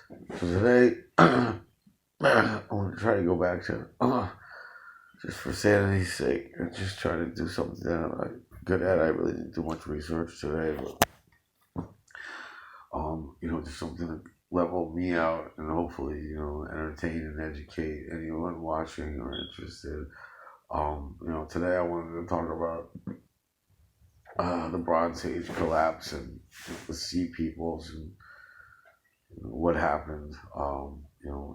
So today, I want to try to go back to, just for sanity's sake, and just try to do something that I'm good at. I really didn't do much research today, but just something to level me out and hopefully, entertain and educate anyone watching or interested. Today I wanted to talk about the Bronze Age collapse and the Sea Peoples and what happened,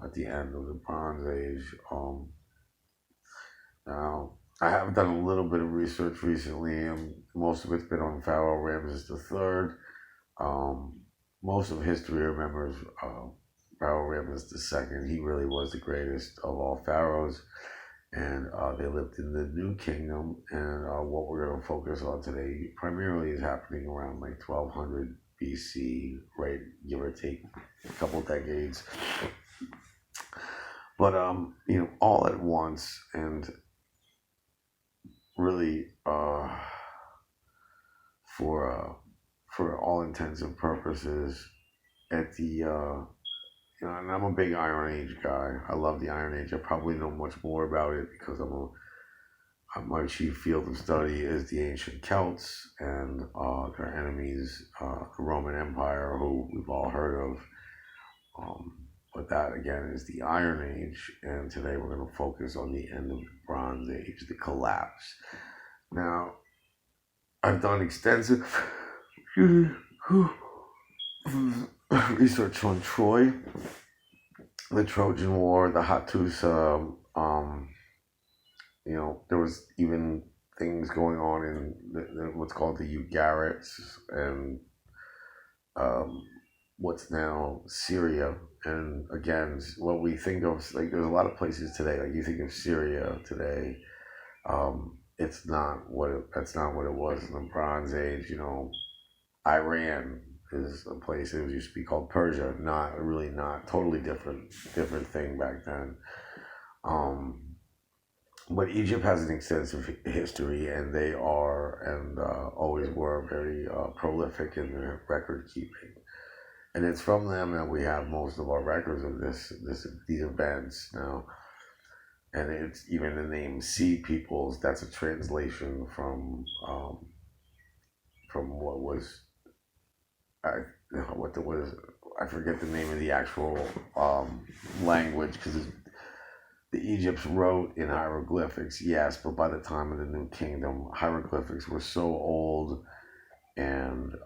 at the end of the Bronze Age. Now, I have done a little bit of research recently, and most of it's been on Pharaoh Ramses III. Um, Most of history remembers Pharaoh Ramses II. He really was the greatest of all pharaohs, and they lived in the New Kingdom. And what we're going to focus on today primarily is happening around like 1200 BC, right, give or take a couple decades. But all at once, and really for all intents and purposes, at the and I'm a big Iron Age guy. I love the Iron Age. I probably know much more about it because my chief field of study is the ancient Celts and their enemies, the Roman Empire, who we've all heard of. But that again is the Iron Age, and today we're going to focus on the end of the Bronze Age, the collapse. Now, I've done extensive research on Troy, the Trojan War, the Hattusa. There was even things going on in what's called the Ugarits and what's now Syria. And again, what we think of, like, there's a lot of places today, like you think of Syria today, that's not what it was in the Bronze Age. Iran is a place that used to be called Persia, not totally different thing back then. But Egypt has an extensive history, and they are and always were very prolific in their record keeping. And it's from them that we have most of our records of these events now. And it's even the name Sea Peoples. That's a translation from what was I what the was I forget the name of the actual language, because the Egypts wrote in hieroglyphics, yes, but by the time of the New Kingdom, hieroglyphics were so old and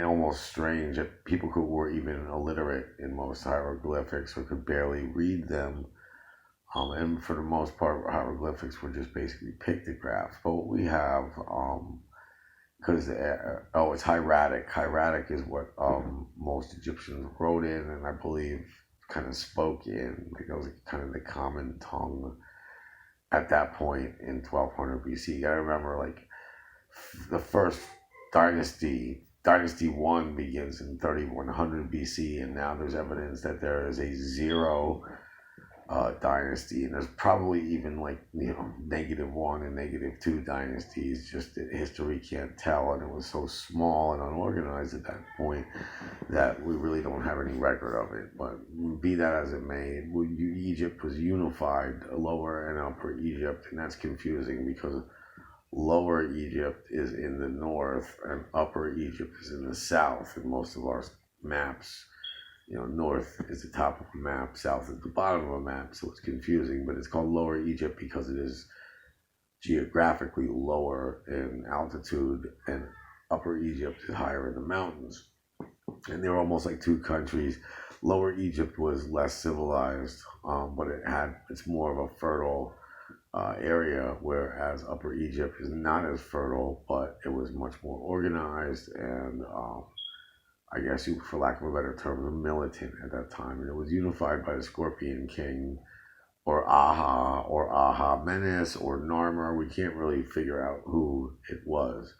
almost strange that people who were even illiterate in most hieroglyphics or could barely read them. And for the most part, hieroglyphics were just basically pictographs. But what we have, because it's hieratic. Hieratic is what most Egyptians wrote in, and I believe kind of spoke in. Like, that was kind of the common tongue at that point in 1200 BC. You gotta remember, like, the first Dynasty 1 begins in 3100 BC, and now there's evidence that there is a zero dynasty, and there's probably even, like, -1 and -2 dynasties. Just that history can't tell, and it was so small and unorganized at that point that we really don't have any record of it. But be that as it may, Egypt was unified, Lower and Upper Egypt, and that's confusing because Lower Egypt is in the north and Upper Egypt is in the south in most of our maps. North is the top of a map, south is the bottom of a map, so it's confusing, but it's called Lower Egypt because it is geographically lower in altitude, and Upper Egypt is higher in the mountains. And they're almost like two countries. Lower Egypt was less civilized, but it's more of a fertile area, whereas Upper Egypt is not as fertile, but it was much more organized and I guess, for lack of a better term, militant at that time. And it was unified by the Scorpion King, or Aha-Menes, or Narmer. We can't really figure out who it was.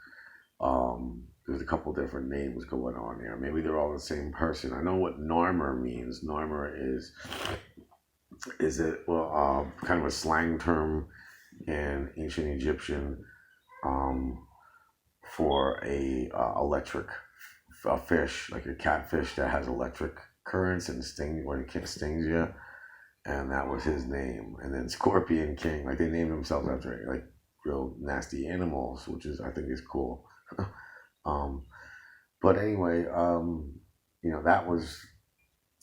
There's a couple different names going on there. Maybe they're all the same person. I know what Narmer means. Narmer is kind of a slang term in ancient Egyptian for a electric a fish, like a catfish that has electric currents and when it stings you, and that was his name. And then Scorpion King, like they named themselves after like real nasty animals, which is I think is cool. um, but anyway, that was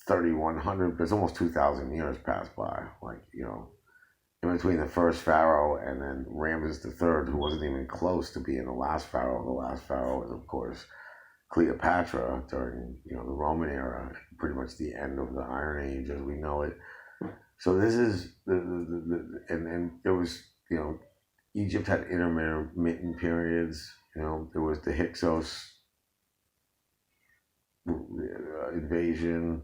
3,100. There's almost 2,000 years passed by. Like in between the first pharaoh and then Ramses the Third, who wasn't even close to being the last pharaoh. The last pharaoh was, of course, Cleopatra during the Roman era, pretty much the end of the Iron Age as we know it. So this is and it was Egypt had intermittent periods. There was the Hyksos invasion,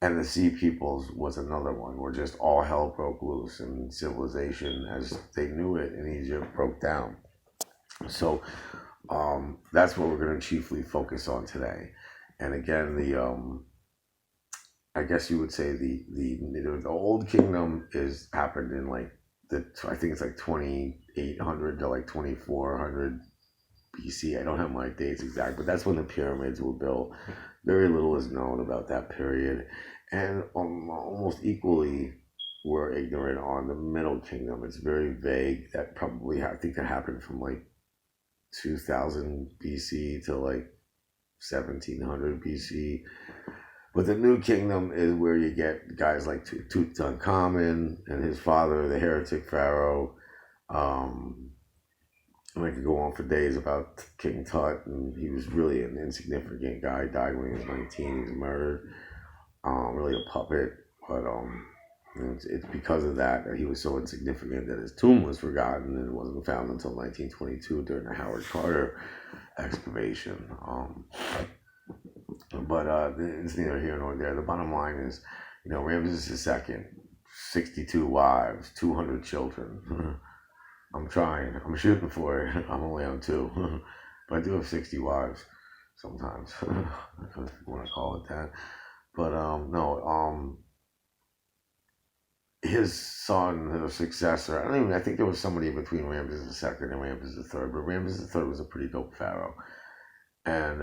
and the Sea Peoples was another one where just all hell broke loose and civilization as they knew it in Egypt broke down. So that's what we're going to chiefly focus on today. And again, I guess you would say the old kingdom happened in like I think it's like 2,800 to like 2,400 BC. I don't have my dates exact, but that's when the pyramids were built. Very little is known about that period, and almost equally we're ignorant on the Middle Kingdom. It's very vague. That probably I think that happened from like 2000 BC to like 1700 BC. But the New Kingdom is where you get guys like Tutankhamun and his father, the heretic pharaoh. I could go on for days about King Tut, and he was really an insignificant guy. Died when he was 19. He was murdered. Really a puppet, but it's because of that he was so insignificant that his tomb was forgotten and it wasn't found until 1922 during the Howard Carter excavation. But it's neither here nor there. The bottom line is, Ramses II, 62 wives, 200 children. I'm trying. I'm shooting for it. I'm only on 2. But I do have 60 wives sometimes. If you want to call it that. But no, his son, his successor, I think there was somebody between Ramses II and Ramses III, but Ramses III was a pretty dope pharaoh. And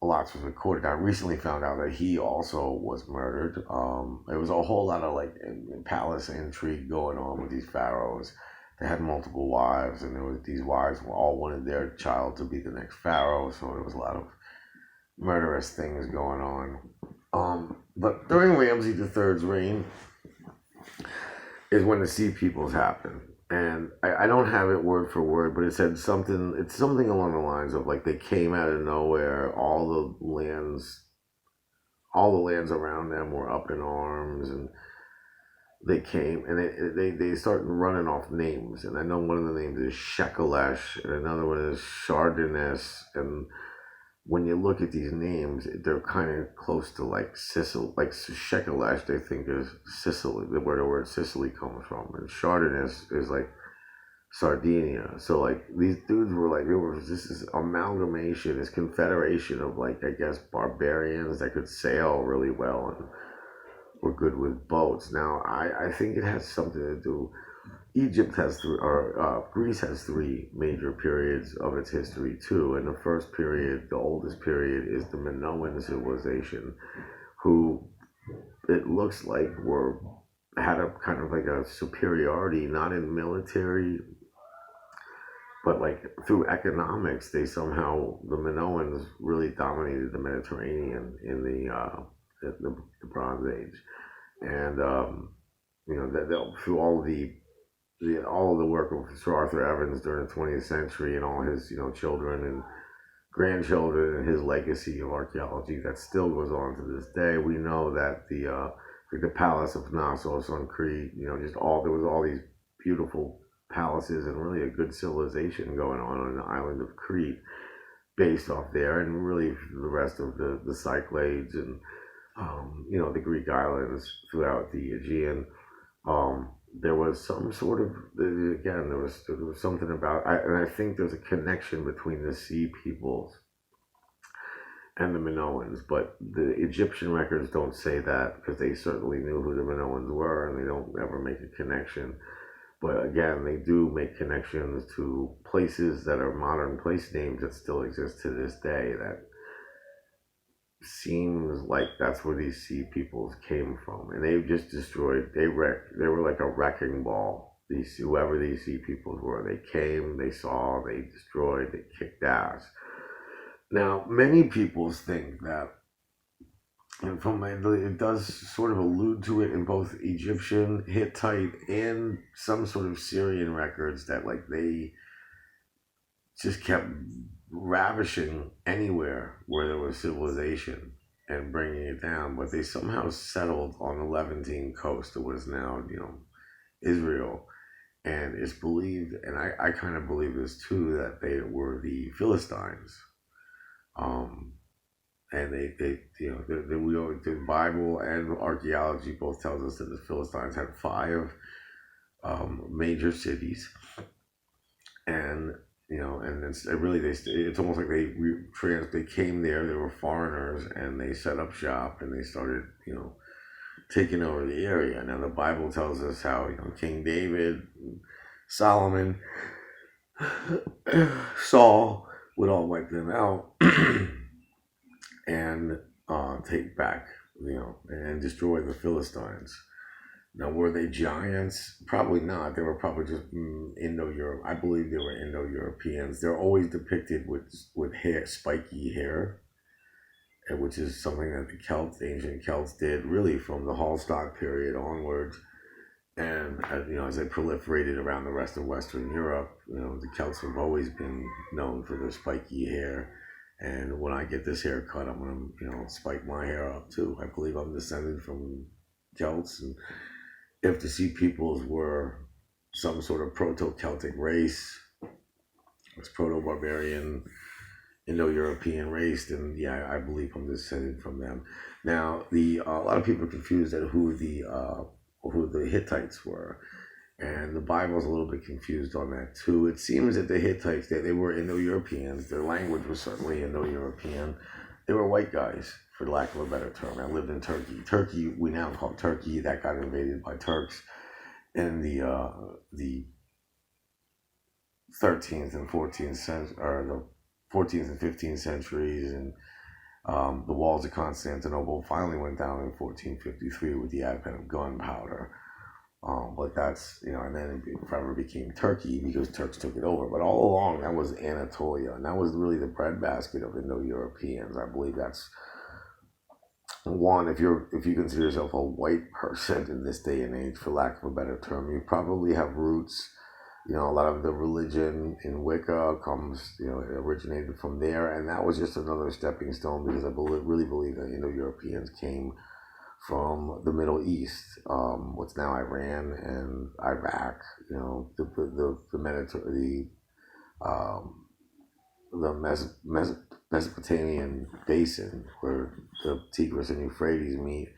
lots was recorded. I recently found out that he also was murdered. There was a whole lot of like palace intrigue going on with these pharaohs. They had multiple wives, and these wives all wanted their child to be the next pharaoh. So there was a lot of murderous things going on. But during Ramses III's reign is when the Sea Peoples happened. And I don't have it word for word, but it said it's something along the lines of like they came out of nowhere, all the lands around them were up in arms, and they came and they started running off names. And I know one of the names is Shekelesh, and another one is Shardanes. And when you look at these names, they're kind of close to like Sicily, like Shekelesh. They think is Sicily, where the word Sicily comes from, and Shardanes is like Sardinia. So like these dudes were like, this is amalgamation, this confederation of like I guess barbarians that could sail really well and were good with boats. Now I think it has something to do. Egypt has Greece has 3 major periods of its history too. And the first period, the oldest period, is the Minoan civilization, who it looks like had a kind of like a superiority, not in military, but like through economics. The Minoans really dominated the Mediterranean in the Bronze Age, and through all of the work of Sir Arthur Evans during the 20th century and all his children and grandchildren and his legacy of archaeology that still goes on to this day. We know that the Palace of Knossos on Crete, there was all these beautiful palaces and really a good civilization going on the island of Crete based off there, and really the rest of the Cyclades and the Greek islands throughout the Aegean. There was some sort of, again, there was something about, and I think there's a connection between the Sea Peoples and the Minoans, but the Egyptian records don't say that, because they certainly knew who the Minoans were, and they don't ever make a connection. But again, they do make connections to places that are modern place names that still exist to this day. That seems like that's where these sea peoples came from, and they've just destroyed. They were like a wrecking ball. These whoever these sea peoples were, they came, they saw, they destroyed, they kicked ass. Now, many people think that, and it does sort of allude to it in both Egyptian, Hittite, and some sort of Syrian records that like they just kept ravishing anywhere where there was civilization and bringing it down, but they somehow settled on the Levantine coast. It was now, Israel. And it's believed, and I kind of believe this too, that they were the Philistines. Um, and the Bible and archaeology both tells us that the Philistines had five major cities, and and it's almost like they came there. They were foreigners, and they set up shop, and they started taking over the area. Now the Bible tells us how King David, Solomon, Saul would all wipe them out and take back, and destroy the Philistines. Now, were they giants? Probably not. They were probably just Indo-Europe. I believe they were Indo-Europeans. They're always depicted with hair, spiky hair, which is something that the ancient Celts did, really from the Hallstatt period onwards. And as they proliferated around the rest of Western Europe, the Celts have always been known for their spiky hair. And when I get this haircut, I'm gonna, spike my hair up too. I believe I'm descended from Celts, and if the Sea Peoples were some sort of proto-Celtic race, it's proto-barbarian, Indo-European race, then yeah, I believe I'm descended from them. Now, a lot of people are confused at who the Hittites were, and the Bible's a little bit confused on that too. It seems that the Hittites, they were Indo-Europeans. Their language was certainly Indo-European. They were white guys, for lack of a better term. I lived in Turkey. Turkey, we now call Turkey. That got invaded by Turks in the 13th and 14th century, or the 14th and 15th centuries, and the walls of Constantinople finally went down in 1453 with the advent of gunpowder. But that's, and then it forever became Turkey because Turks took it over. But all along, that was Anatolia, and that was really the breadbasket of Indo-Europeans. I believe that's one. If you consider yourself a white person in this day and age, for lack of a better term, you probably have roots. A lot of the religion in Wicca originated from there, and that was just another stepping stone because I really believe that Indo-Europeans came from the Middle East, what's now Iran and Iraq. The Mediterranean, the Mesopotamian basin where the Tigris and Euphrates meet,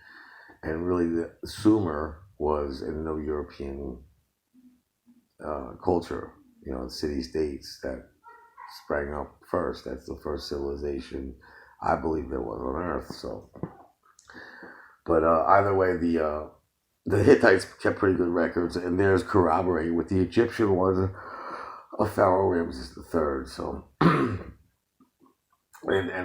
and really the Sumer was an Indo-European culture. City states that sprang up first. That's the first civilization I believe there was on Earth. So. But either way, the Hittites kept pretty good records, and theirs corroborate with the Egyptian ones of Pharaoh Ramses III. So, and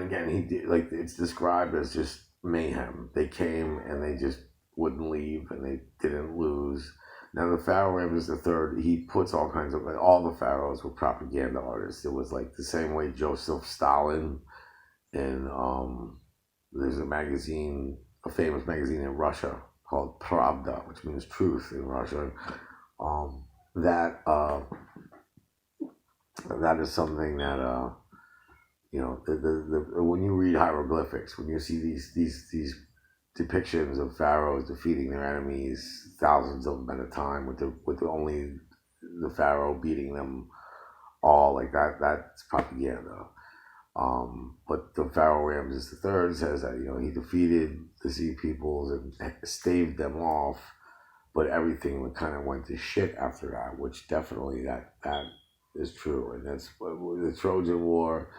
again, he did, like, it's described as just mayhem. They came and they just wouldn't leave, and they didn't lose. Now, the Pharaoh Ramses III, he puts all kinds of, all the pharaohs were propaganda artists. It was like the same way Joseph Stalin, and there's a famous magazine in Russia called Pravda, which means truth in Russian. That is something that when you read hieroglyphics, when you see these depictions of pharaohs defeating their enemies, thousands of them at a time, with only the pharaoh beating them all, like that's propaganda. But the Pharaoh Ramses III says that he defeated the Sea Peoples and staved them off, but everything kind of went to shit after that, which definitely that is true, and that's the Trojan War.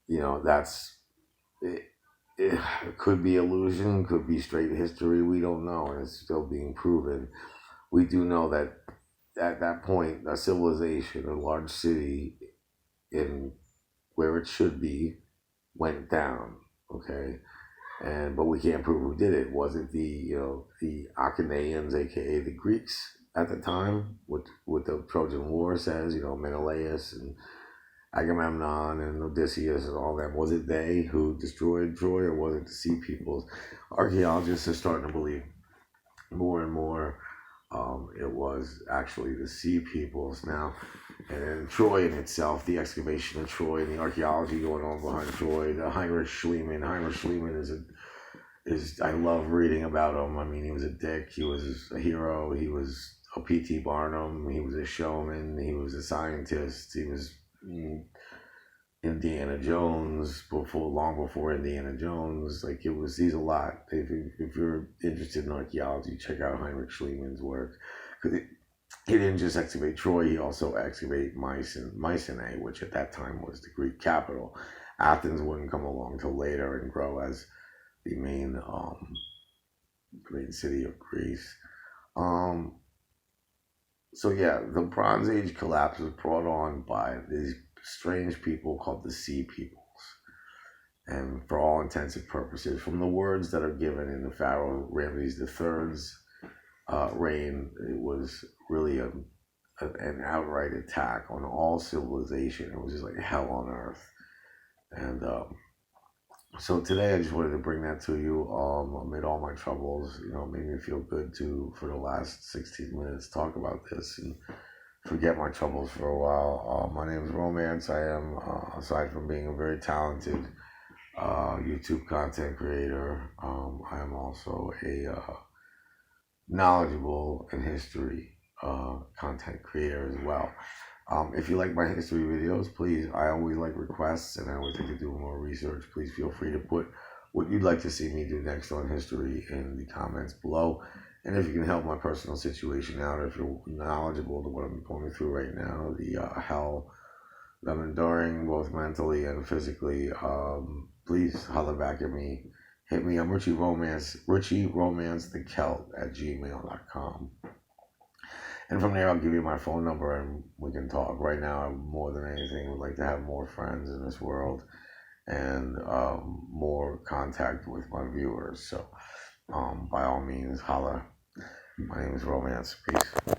That's it. It could be illusion, could be straight history. We don't know, and it's still being proven. We do know that at that point, a civilization, a large city in where it should be, went down. Okay, and but we can't prove who did it. Was it the Achaeans, aka the Greeks at the time, with the Trojan War says, Menelaus and Agamemnon and Odysseus and all that? Was it they who destroyed Troy, or was it the Sea Peoples? Archaeologists are starting to believe more and more it was actually the Sea Peoples now. And then Troy in itself, the excavation of Troy and the archaeology going on behind Troy, the Heinrich Schliemann. Heinrich Schliemann is I love reading about him. I mean, he was a dick. He was a hero. He was a P.T. Barnum. He was a showman. He was a scientist. He was Indiana Jones long before Indiana Jones. Like he's a lot. If you're interested in archaeology, check out Heinrich Schliemann's work, because he didn't just excavate Troy. He also excavated Mycenae, which at that time was the Greek capital. Athens wouldn't come along till later and grow as the main city of Greece. So yeah, the Bronze Age collapse was brought on by these strange people called the Sea Peoples. And for all intents and purposes, from the words that are given in the Pharaoh Ramses III's reign, it was really an outright attack on all civilization. It was just like hell on earth. And so today I just wanted to bring that to you amid all my troubles. It made me feel good to, for the last 16 minutes, talk about this and forget my troubles for a while. My name is Romance. I am, aside from being a very talented YouTube content creator, I am also a knowledgeable in history content creator as well. If you like my history videos, please, I always like requests and I always like to do more research. Please feel free to put what you'd like to see me do next on history in the comments below. And if you can help my personal situation out, if you're knowledgeable to what I'm going through right now, the hell that I'm enduring both mentally and physically, please holler back at me. Hit me. I'm Richie Romance the Celt at gmail.com. And from there, I'll give you my phone number and we can talk. Right now, more than anything, I would like to have more friends in this world and more contact with my viewers. So, by all means, holla. My name is Romance. Peace.